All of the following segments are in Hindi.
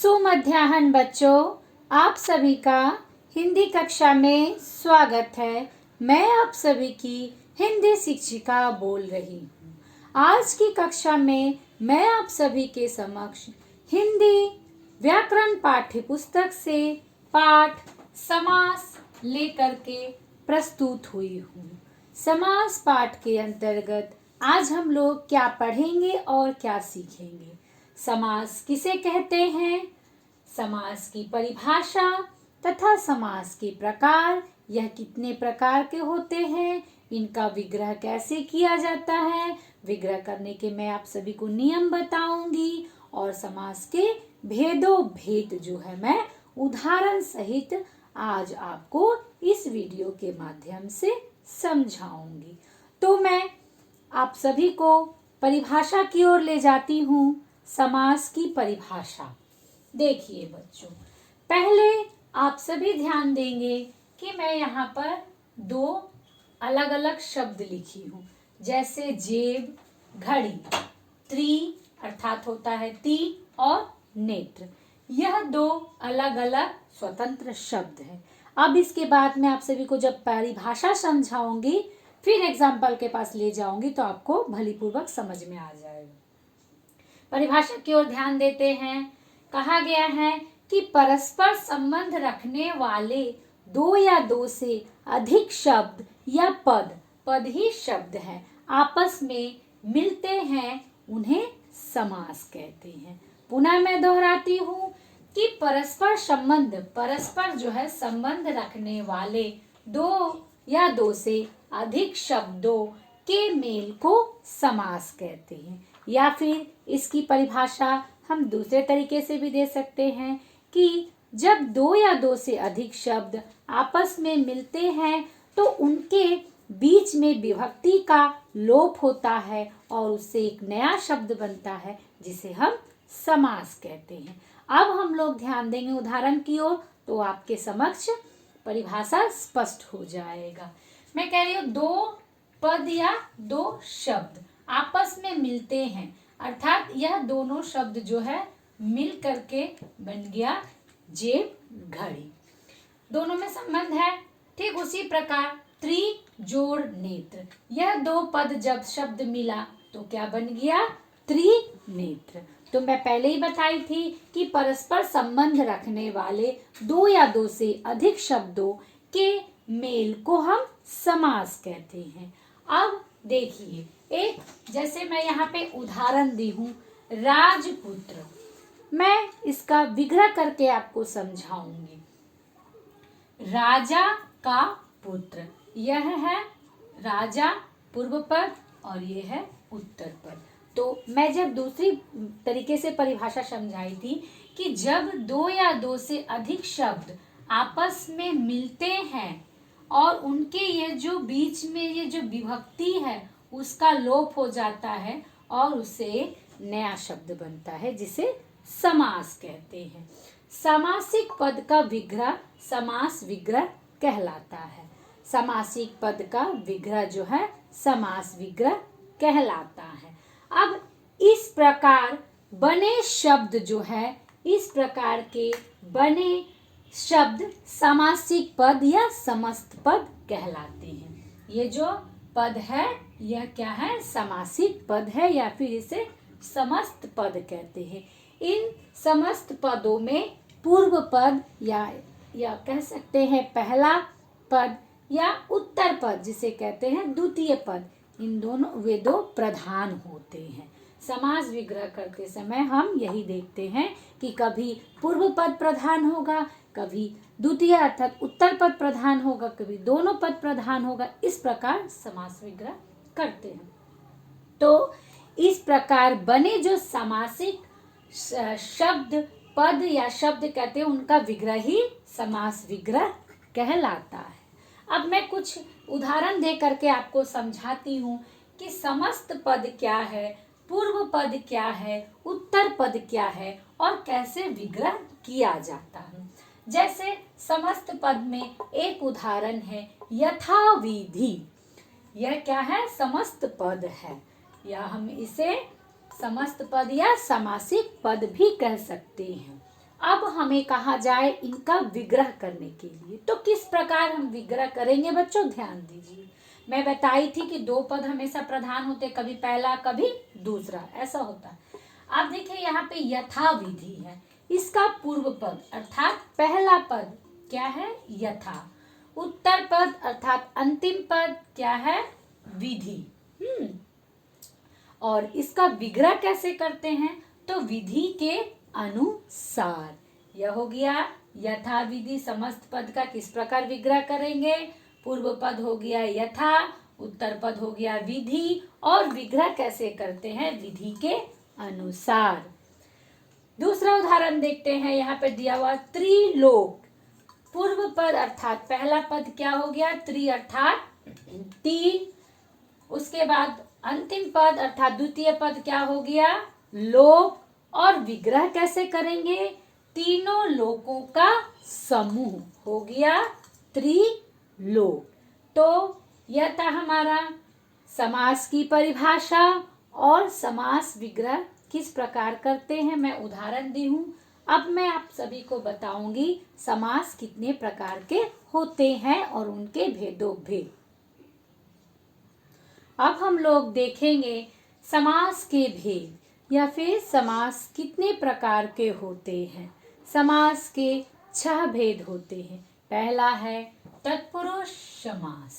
सुमध्याह्न बच्चों, आप सभी का हिंदी कक्षा में स्वागत है। मैं आप सभी की हिंदी शिक्षिका बोल रही हूँ। आज की कक्षा में मैं आप सभी के समक्ष हिंदी व्याकरण पाठ्य पुस्तक से पाठ समास लेकर के प्रस्तुत हुई हूँ। समास पाठ के अंतर्गत आज हम लोग क्या पढ़ेंगे और क्या सीखेंगे। समास किसे कहते हैं, समास की परिभाषा तथा समास के प्रकार, यह कितने प्रकार के होते हैं, इनका विग्रह कैसे किया जाता है, विग्रह करने के मैं आप सभी को नियम बताऊंगी और समास के भेदों भेद जो है मैं उदाहरण सहित आज आपको इस वीडियो के माध्यम से समझाऊंगी। तो मैं आप सभी को परिभाषा की ओर ले जाती हूँ। समास की परिभाषा देखिए बच्चों, पहले आप सभी ध्यान देंगे कि मैं यहाँ पर दो अलग अलग शब्द लिखी हूँ, जैसे जेब, घड़ी, त्री अर्थात होता है तीन और नेत्र। यह दो अलग अलग स्वतंत्र शब्द हैं। अब इसके बाद मैं आप सभी को जब परिभाषा समझाऊंगी, फिर एग्जाम्पल के पास ले जाऊंगी तो आपको भलीपूर्वक समझ में आ जाएगा। परिभाषा की ओर ध्यान देते हैं। कहा गया है कि परस्पर संबंध रखने वाले दो या दो से अधिक शब्द या पद ही शब्द हैं, आपस में मिलते हैं, उन्हें समास कहते हैं। पुनः मैं दोहराती हूँ कि परस्पर जो है संबंध रखने वाले दो या दो से अधिक शब्दों के मेल को समास कहते हैं। या फिर इसकी परिभाषा हम दूसरे तरीके से भी दे सकते हैं कि जब दो या दो से अधिक शब्द आपस में मिलते हैं तो उनके बीच में विभक्ति का लोप होता है और उससे एक नया शब्द बनता है जिसे हम समास कहते हैं। अब हम लोग ध्यान देंगे उदाहरण की ओर तो आपके समक्ष परिभाषा स्पष्ट हो जाएगा। मैं कह रही हूँ दो पद या दो शब्द आपस में मिलते हैं, अर्थात यह दोनों शब्द जो है मिल करके बन गया जेब, घड़ी। दोनों में संबंध है। ठीक उसी प्रकार त्री जोड़ नेत्र, यह दो पद जब शब्द मिला तो क्या बन गया, त्रिनेत्र। तो मैं पहले ही बताई थी कि परस्पर संबंध रखने वाले दो या दो से अधिक शब्दों के मेल को हम समास कहते हैं। अब देखिए, एक जैसे मैं यहाँ पे उदाहरण दी हूँ राजपुत्र, मैं इसका विग्रह करके आपको समझाऊंगी। राजा का पुत्र, यह है राजा पूर्व पद और ये है उत्तर पद। तो मैं जब दूसरी तरीके से परिभाषा समझाई थी कि जब दो या दो से अधिक शब्द आपस में मिलते हैं और उनके ये जो बीच में ये जो विभक्ति है उसका लोप हो जाता है और उससे एक नया शब्द बनता है जिसे समास कहते हैं। समासिक पद का विग्रह समास विग्रह कहलाता है। समासिक पद का विग्रह जो है समास विग्रह कहलाता है। अब इस प्रकार बने शब्द जो है, इस प्रकार के बने शब्द समासिक पद या समस्त पद कहलाते हैं। ये जो पद है यह क्या है, समासिक पद है या फिर इसे समस्त पद कहते हैं। इन समस्त पदों में पूर्व पद या कह सकते हैं पहला पद या उत्तर पद जिसे कहते हैं द्वितीय पद, इन दोनों वे दो प्रधान होते हैं। समास विग्रह करते समय हम यही देखते हैं कि कभी पूर्व पद प्रधान होगा, कभी द्वितीय अर्थात उत्तर पद प्रधान होगा, कभी दोनों पद प्रधान होगा। इस प्रकार समास विग्रह करते हैं। तो इस प्रकार बने जो समासिक शब्द पद या शब्द कहते हैं उनका विग्रह ही समास विग्रह कहलाता है। अब मैं कुछ उदाहरण दे करके आपको समझाती हूँ कि समस्त पद क्या है, पूर्व पद क्या है, उत्तर पद क्या है और कैसे विग्रह किया जाता है। जैसे समस्त पद में एक उदाहरण है यथाविधि, यह क्या है, समस्त पद है या हम इसे समस्त पद या समासिक पद भी कह सकते हैं। अब हमें कहा जाए इनका विग्रह करने के लिए, तो किस प्रकार हम विग्रह करेंगे बच्चों, ध्यान दीजिए। मैं बताई थी कि दो पद हमेशा प्रधान होते, कभी पहला कभी दूसरा, ऐसा होता है। अब देखिए यहाँ पे यथा विधि है, इसका पूर्व पद अर्थात पहला पद क्या है, यथा। उत्तर पद अर्थात अंतिम पद क्या है, विधि। और इसका विग्रह कैसे करते हैं, तो विधि के अनुसार। यह हो गया यथा विधि, समस्त पद का किस प्रकार विग्रह करेंगे। पूर्व पद हो गया यथा, उत्तर पद हो गया विधि, और विग्रह कैसे करते हैं, विधि के अनुसार। दूसरा उदाहरण देखते हैं, यहाँ पे दिया हुआ त्रिलोक। पूर्व पद अर्थात पहला पद क्या हो गया, त्रि अर्थात तीन। उसके बाद अंतिम पद अर्थात द्वितीय पद क्या हो गया, लोक। और विग्रह कैसे करेंगे, तीनों लोकों का समूह हो गया त्रिलोक। तो यह था हमारा समास की परिभाषा। और समास विग्रह किस प्रकार करते हैं मैं उदाहरण दी हूं। अब मैं आप सभी को बताऊंगी समास कितने प्रकार के होते हैं और उनके भेदोभेद। अब हम लोग देखेंगे समास के भेद या फिर समास कितने प्रकार के होते हैं। समास के 6 भेद होते हैं। पहला है तत्पुरुष समास,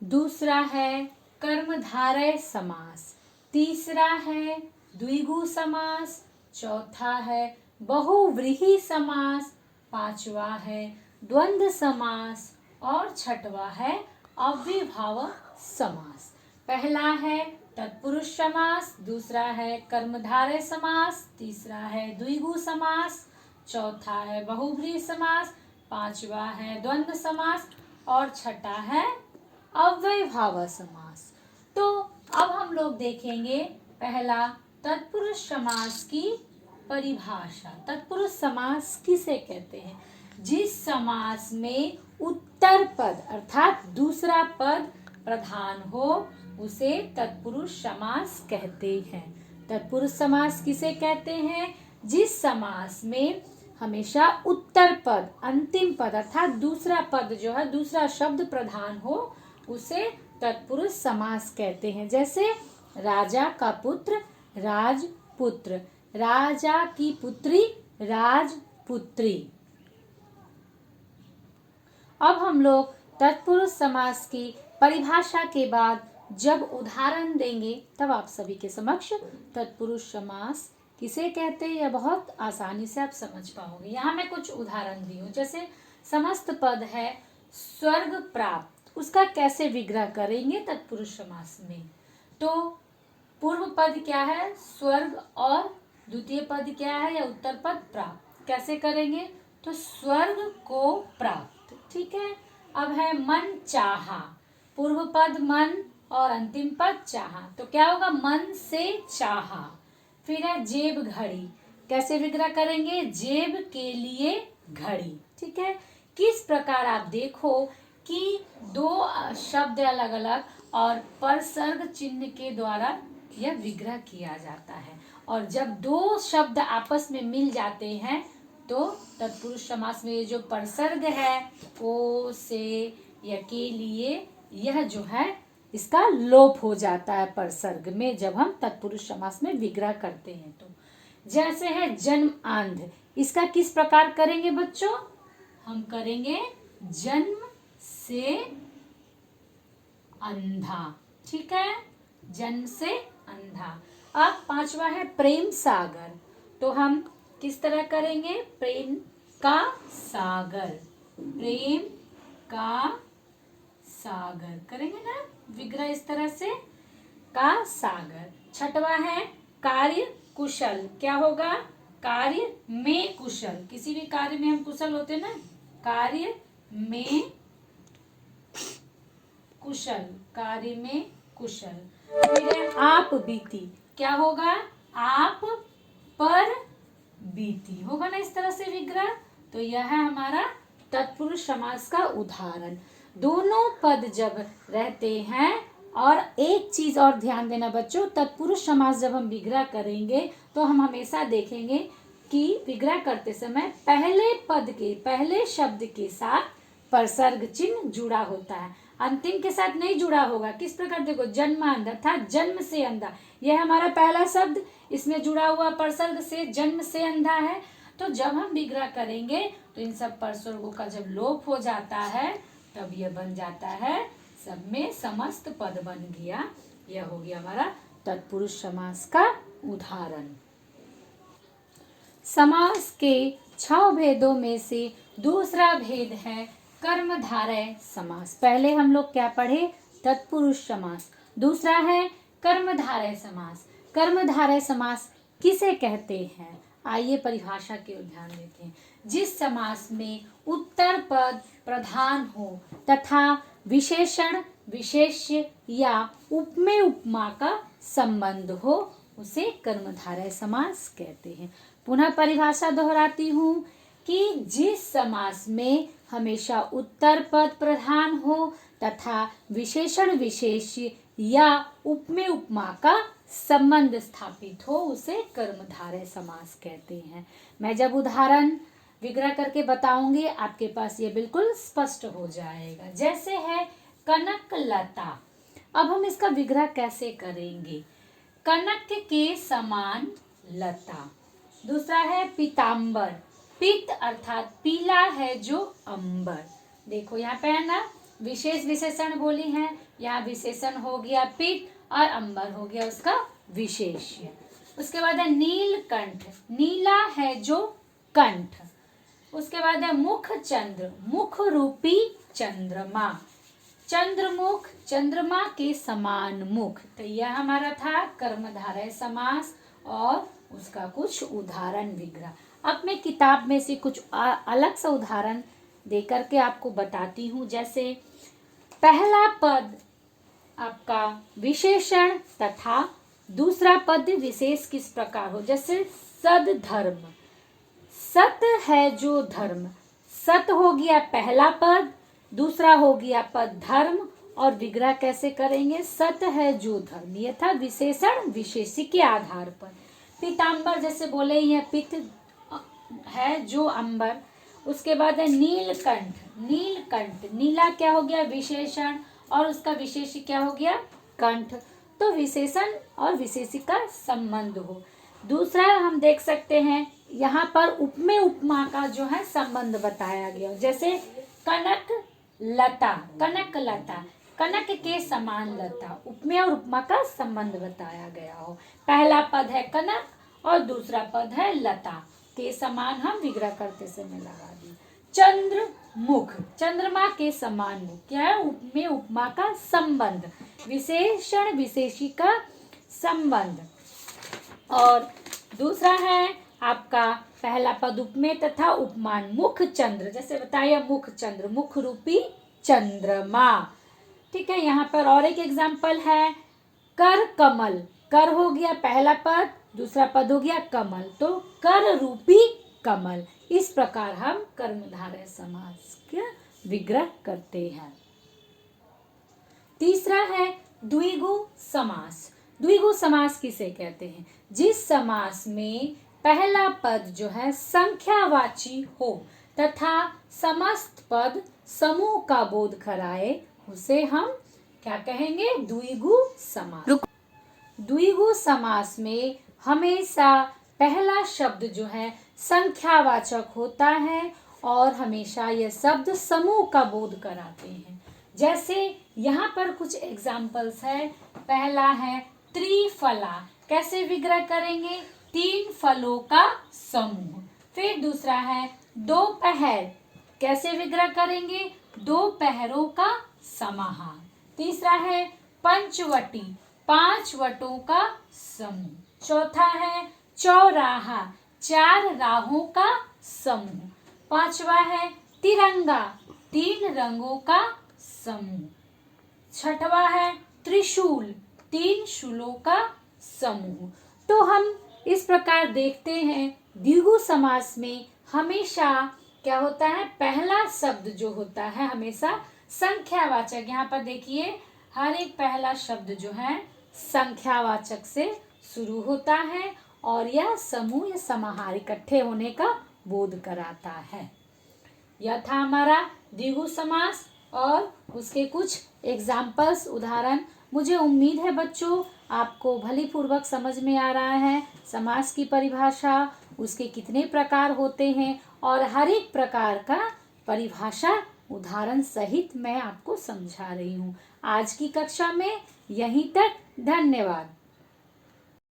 दूसरा है कर्मधारय समास, तीसरा है द्विगु समास, चौथा है बहुव्रीहि समास, पांचवा है द्वंद्व समास और छठवा है अव्ययभाव समास। पहला है तत्पुरुष समास, दूसरा है कर्मधारय समास, तीसरा है द्विगु समास, चौथा है बहुव्रीहि समास, पांचवा है द्वंद्व समास और छठा है अव्ययभाव समास। तो अब हम लोग देखेंगे पहला तत्पुरुष समास की परिभाषा। तत्पुरुष समास किसे कहते हैं, जिस समास में उत्तर पद अर्थात दूसरा पद प्रधान हो उसे तत्पुरुष समास कहते हैं। तत्पुरुष समास किसे कहते हैं, जिस समास में हमेशा उत्तर पद अंतिम पद अर्थात दूसरा पद जो है दूसरा शब्द प्रधान हो उसे तत्पुरुष समास कहते हैं। जैसे राजा का पुत्र राजपुत्र, राजा की पुत्री राजपुत्री। अब हम लोग तत्पुरुष समास की परिभाषा के बाद जब उदाहरण देंगे तब आप सभी के समक्ष तत्पुरुष समास किसे कहते हैं यह बहुत आसानी से आप समझ पाओगे। यहाँ मैं कुछ उदाहरण दी हूँ। जैसे समस्त पद है स्वर्ग प्राप्त, उसका कैसे विग्रह करेंगे तत्पुरुष समास में। तो पूर्व पद क्या है स्वर्ग और द्वितीय पद क्या है या उत्तर पद प्राप्त, कैसे करेंगे तो स्वर्ग को प्राप्त। ठीक है। अब है मन चाहा, पूर्व पद मन और अंतिम पद चाहा, तो क्या होगा मन से चाहा। फिर है जेब घड़ी, कैसे विग्रह करेंगे जेब के लिए घड़ी। ठीक है। किस प्रकार आप देखो कि दो शब्द अलग अलग और परसर्ग चिन्ह के द्वारा यह विग्रह किया जाता है। और जब दो शब्द आपस में मिल जाते हैं तो तत्पुरुष समास में ये जो परसर्ग है ओ से या के लिए यह जो है इसका लोप हो जाता है परसर्ग में जब हम तत्पुरुष समास में विग्रह करते हैं। तो जैसे है जन्म आंध, इसका किस प्रकार करेंगे बच्चों, हम करेंगे जन्म से अंधा। ठीक है, जन्म से अंधा। अब पांचवा है प्रेम सागर, तो हम किस तरह करेंगे प्रेम का सागर, प्रेम का सागर करेंगे ना विग्रह इस तरह से का सागर। छठवा है कार्य कुशल, क्या होगा कार्य में कुशल, किसी भी कार्य में हम कुशल होते ना, कार्य में कुशल, कार्य में कुशल। फिर है आप बीती, क्या होगा आप पर बीती, होगा ना इस तरह से विग्रह। तो यह है हमारा तत्पुरुष समास का उदाहरण। दोनों पद जब रहते हैं, और एक चीज और ध्यान देना बच्चों, तत्पुरुष समास जब हम विग्रह करेंगे तो हम हमेशा देखेंगे कि विग्रह करते समय पहले पद के पहले शब्द के साथ परसर्ग चिन्ह जुड़ा होता है, अंतिम के साथ नहीं जुड़ा होगा। किस प्रकार, देखो जन्मांध अर्थात जन्म से अंधा, यह हमारा पहला शब्द, इसमें जुड़ा हुआ परसर्ग से जन्म से अंधा है। तो जब हम विग्रह करेंगे तो इन सब परसर्गों का जब लोप हो जाता है तब यह बन जाता है सब में समस्त पद बन गया। यह हो गया हमारा तत्पुरुष समास का उदाहरण। समास के 6 भेदों में से दूसरा भेद है कर्मधारय समास। पहले हम लोग क्या पढ़े, तत्पुरुष समास, दूसरा है कर्मधारय समास। कर्मधारय समास किसे कहते हैं, आइए परिभाषा की ओर ध्यान देते हैं। जिस समास में उत्तर पद प्रधान हो तथा विशेषण विशेष्य या उपमेय उपमा का संबंध हो उसे कर्मधारय समास कहते हैं। पुनः परिभाषा दोहराती हूँ कि जिस समास में हमेशा उत्तर पद प्रधान हो तथा विशेषण विशेष्य या उपमेय उपमा का संबंध स्थापित हो उसे कर्मधारय समास कहते हैं। मैं जब उदाहरण विग्रह करके बताऊंगी आपके पास ये बिल्कुल स्पष्ट हो जाएगा। जैसे है कनक लता, अब हम इसका विग्रह कैसे करेंगे, कनक के समान लता। दूसरा है पीतांबर, पीत अर्थात पीला है जो अंबर। देखो यहाँ पे है ना विशेष विशेषण बोली है, यहाँ विशेषण हो गया पीत और अंबर हो गया उसका विशेष्य। उसके बाद है नीलकंठ, नीला है जो कंठ। उसके बाद है मुख चंद्र, मुख रूपी चंद्रमा, चंद्रमुख चंद्रमा के समान मुख। तो यह हमारा था कर्मधारय समास और उसका कुछ उदाहरण विग्रह। अब मैं किताब में से कुछ अलग सा उदाहरण देकर के आपको बताती हूँ। जैसे पहला पद आपका विशेषण तथा दूसरा पद विशेष किस प्रकार हो, जैसे सद धर्म, सत है जो धर्म, सत हो गया पहला पद, दूसरा हो गया पद धर्म और विग्रह कैसे करेंगे, सत है जो धर्म। यह था विशेषण विशेषी के आधार पर। पीतांबर जैसे बोले यह पित है जो अंबर। उसके बाद है नीलकंठ, नीलकंठ नीला क्या हो गया विशेषण और उसका विशेषी क्या हो गया कंठ। तो विशेषण और विशेषी का संबंध हो। दूसरा हम देख सकते हैं यहाँ पर उपमेय उपमा का जो है संबंध बताया गया, जैसे कनक लता, कनक लता, कनक के समान लता, उपमेय और उपमा का संबंध बताया गया हो। पहला पद है कनक और दूसरा पद है लता के समान हम विग्रह करते समय लगा दी। चंद्र मुख, चंद्रमा के समान मुख, क्या है उपमेय उपमा का संबंध, विशेषण विशेषी का संबंध। और दूसरा है आपका पहला पद उपमेय तथा उपमान, मुख चंद्र, जैसे बताया मुख चंद्र, मुख रूपी चंद्रमा। ठीक है, यहाँ पर और एक एग्जाम्पल है कर कमल, कर हो गया पहला पद, दूसरा पद हो गया कमल, तो कर रूपी कमल। इस प्रकार हम कर्मधारय समास का विग्रह करते हैं। तीसरा है द्विगु समास। द्विगु समास किसे कहते हैं, जिस समास में पहला पद जो है संख्यावाची हो तथा समस्त पद समूह का बोध कराए उसे हम क्या कहेंगे, द्विगु समास। द्विगु समास में हमेशा पहला शब्द जो है संख्यावाचक होता है और हमेशा यह शब्द समूह का बोध कराते हैं। जैसे यहाँ पर कुछ एग्जाम्पल्स है। पहला है त्रिफला, कैसे विग्रह करेंगे, 3 फलों का समूह। फिर दूसरा है दोपहर, कैसे विग्रह करेंगे, 2 पहरों का समाहार। तीसरा है पंचवटी, 5 वटों का समूह। चौथा है चौराहा, 4 राहों का समूह। पांचवा है तिरंगा, 3 रंगों का समूह। छठवा है त्रिशूल, 3 शूलों का समूह। तो हम इस प्रकार देखते हैं द्विगु समास में हमेशा क्या होता है, पहला शब्द जो होता है हमेशा संख्यावाचक। यहाँ पर देखिए हर एक पहला शब्द जो है संख्यावाचक से शुरू होता है और यह समूह या समाहार इकट्ठे होने का बोध कराता है। यह था हमारा द्विगु समास और उसके कुछ एग्जाम्पल्स, उदाहरण। मुझे उम्मीद है बच्चों आपको भली पूर्वक समझ में आ रहा है समास की परिभाषा, उसके कितने प्रकार होते हैं और हर एक प्रकार का परिभाषा उदाहरण सहित मैं आपको समझा रही हूँ। आज की कक्षा में यहीं तक। धन्यवाद।